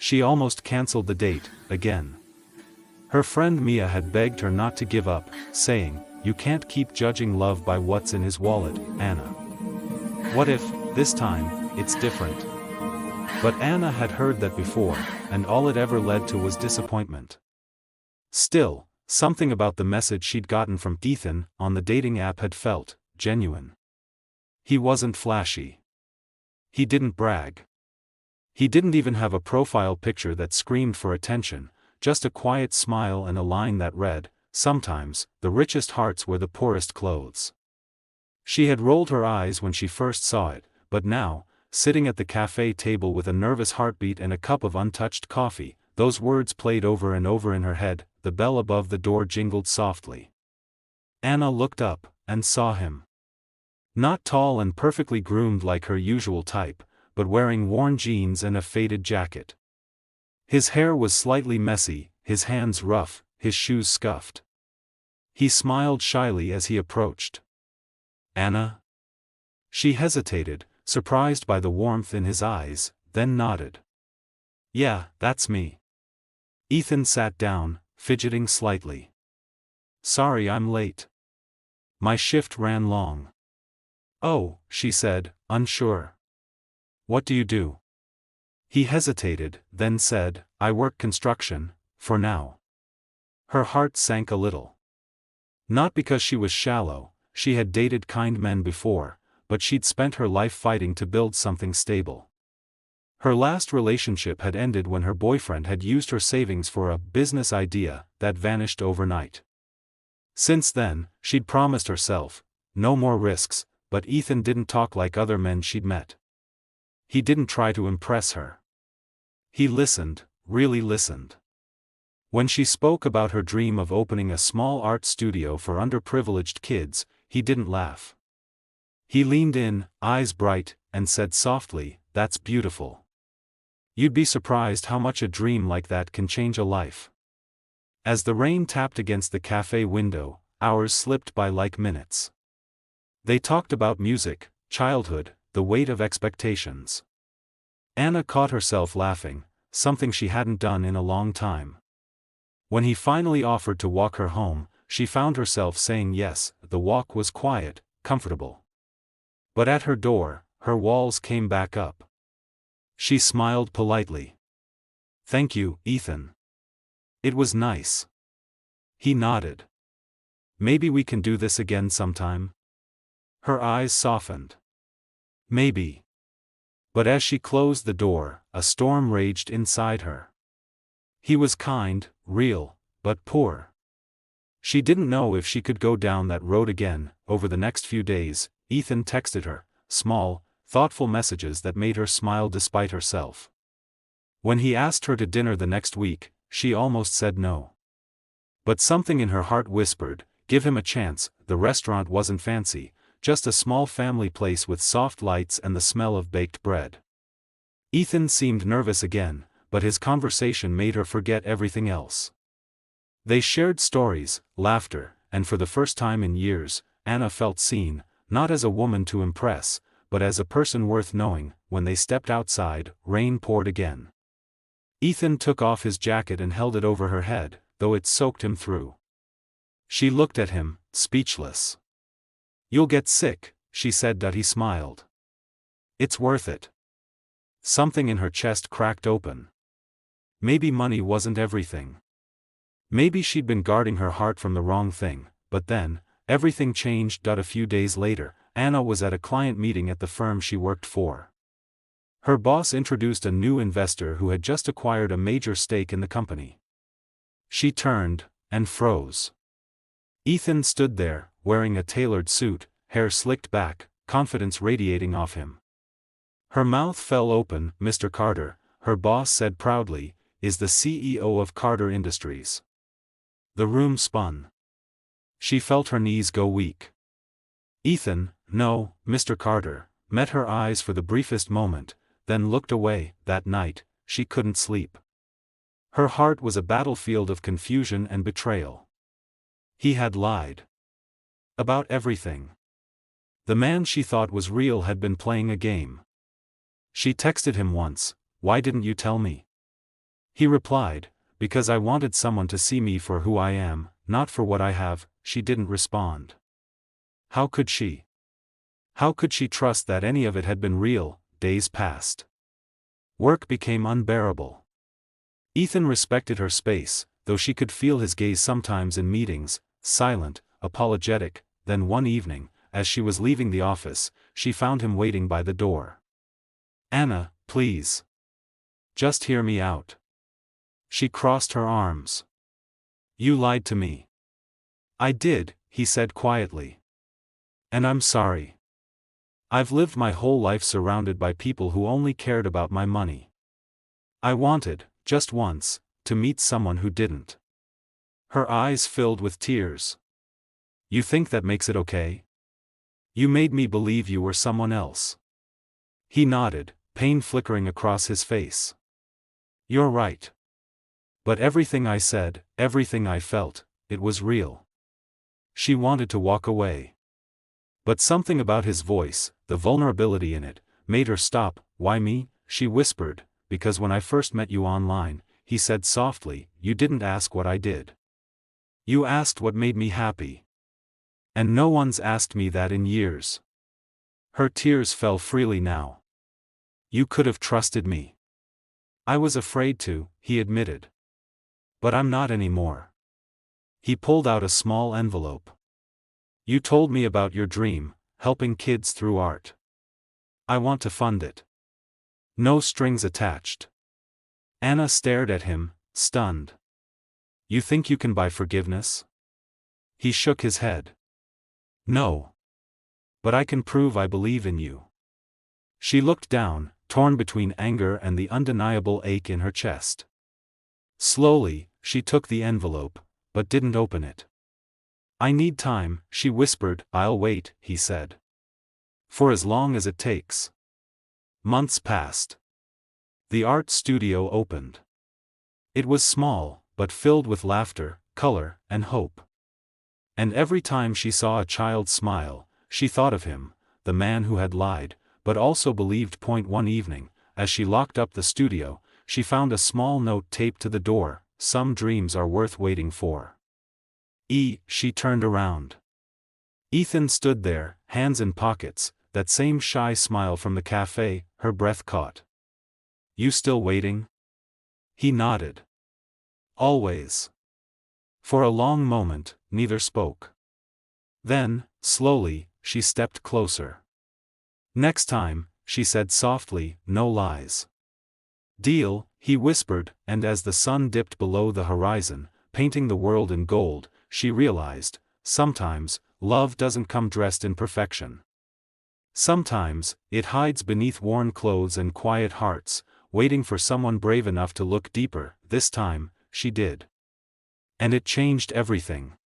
She almost cancelled the date, again. Her friend Mia had begged her not to give up, saying, "You can't keep judging love by what's in his wallet, Anna. What if, this time, it's different?" But Anna had heard that before, and all it ever led to was disappointment. Still, something about the message she'd gotten from Ethan on the dating app had felt genuine. He wasn't flashy. He didn't brag. He didn't even have a profile picture that screamed for attention, just a quiet smile and a line that read, "Sometimes, the richest hearts wear the poorest clothes." She had rolled her eyes when she first saw it, but now, sitting at the cafe table with a nervous heartbeat and a cup of untouched coffee, those words played over and over in her head. The bell above the door jingled softly. Anna looked up, and saw him. Not tall and perfectly groomed like her usual type, but wearing worn jeans and a faded jacket. His hair was slightly messy, his hands rough, his shoes scuffed. He smiled shyly as he approached. "Anna?" She hesitated, surprised by the warmth in his eyes, then nodded. "Yeah, that's me." Ethan sat down, fidgeting slightly. "Sorry I'm late. My shift ran long." "Oh," she said, unsure. "What do you do?" He hesitated, then said, "I work construction, for now." Her heart sank a little. Not because she was shallow, she had dated kind men before, but she'd spent her life fighting to build something stable. Her last relationship had ended when her boyfriend had used her savings for a business idea that vanished overnight. Since then, she'd promised herself, no more risks, but Ethan didn't talk like other men she'd met. He didn't try to impress her. He listened, really listened. When she spoke about her dream of opening a small art studio for underprivileged kids, he didn't laugh. He leaned in, eyes bright, and said softly, "That's beautiful. You'd be surprised how much a dream like that can change a life." As the rain tapped against the cafe window, hours slipped by like minutes. They talked about music, childhood, the weight of expectations. Anna caught herself laughing, something she hadn't done in a long time. When he finally offered to walk her home, she found herself saying yes. The walk was quiet, comfortable. But at her door, her walls came back up. She smiled politely. "Thank you, Ethan. It was nice." He nodded. "Maybe we can do this again sometime?" Her eyes softened. "Maybe." But as she closed the door, a storm raged inside her. He was kind, real, but poor. She didn't know if she could go down that road again. Over the next few days, Ethan texted her, small, thoughtful messages that made her smile despite herself. When he asked her to dinner the next week, she almost said no. But something in her heart whispered, give him a chance. The restaurant wasn't fancy, just a small family place with soft lights and the smell of baked bread. Ethan seemed nervous again, but his conversation made her forget everything else. They shared stories, laughter, and for the first time in years, Anna felt seen, not as a woman to impress, but as a person worth knowing. When they stepped outside, rain poured again. Ethan took off his jacket and held it over her head, though it soaked him through. She looked at him, speechless. "You'll get sick," she said. He smiled. "It's worth it." Something in her chest cracked open. Maybe money wasn't everything. Maybe she'd been guarding her heart from the wrong thing, but then, everything changed. A few days later, Anna was at a client meeting at the firm she worked for. Her boss introduced a new investor who had just acquired a major stake in the company. She turned, and froze. Ethan stood there, wearing a tailored suit, hair slicked back, confidence radiating off him. Her mouth fell open. "Mr. Carter," her boss said proudly, "is the CEO of Carter Industries." The room spun. She felt her knees go weak. Ethan, "No, Mr. Carter," met her eyes for the briefest moment, then looked away. That night, she couldn't sleep. Her heart was a battlefield of confusion and betrayal. He had lied. About everything. The man she thought was real had been playing a game. She texted him once, "Why didn't you tell me?" He replied, because I wanted someone to see me for who I am, not for what I have. She didn't respond. How could she? How could she trust that any of it had been real? Days passed. Work became unbearable. Ethan respected her space, though she could feel his gaze sometimes in meetings, silent, apologetic. Then one evening, as she was leaving the office, she found him waiting by the door. "Anna, please. Just hear me out." She crossed her arms. "You lied to me." "I did," he said quietly. "And I'm sorry. I've lived my whole life surrounded by people who only cared about my money. I wanted, just once, to meet someone who didn't." Her eyes filled with tears. "You think that makes it okay? You made me believe you were someone else." He nodded, pain flickering across his face. "You're right. But everything I said, everything I felt, it was real." She wanted to walk away. But something about his voice, the vulnerability in it, made her stop. "Why me?" she whispered. "Because when I first met you online," he said softly, "you didn't ask what I did. You asked what made me happy. And no one's asked me that in years." Her tears fell freely now. "You could have trusted me." "I was afraid to," he admitted. "But I'm not anymore." He pulled out a small envelope. "You told me about your dream, helping kids through art. I want to fund it. No strings attached." Anna stared at him, stunned. "You think you can buy forgiveness?" He shook his head. "No. But I can prove I believe in you." She looked down, torn between anger and the undeniable ache in her chest. Slowly, she took the envelope, but didn't open it. "I need time," she whispered. "I'll wait," he said. "For as long as it takes." Months passed. The art studio opened. It was small, but filled with laughter, color, and hope. And every time she saw a child smile, she thought of him, the man who had lied, but also believed. One evening, as she locked up the studio, she found a small note taped to the door. "Some dreams are worth waiting for." She turned around. Ethan stood there, hands in pockets, that same shy smile from the cafe. Her breath caught. "You still waiting?" He nodded. "Always." For a long moment, neither spoke. Then, slowly, she stepped closer. "Next time," she said softly, "no lies." "Deal," he whispered, and as the sun dipped below the horizon, painting the world in gold, she realized, sometimes, love doesn't come dressed in perfection. Sometimes, it hides beneath worn clothes and quiet hearts, waiting for someone brave enough to look deeper. This time, she did. And it changed everything.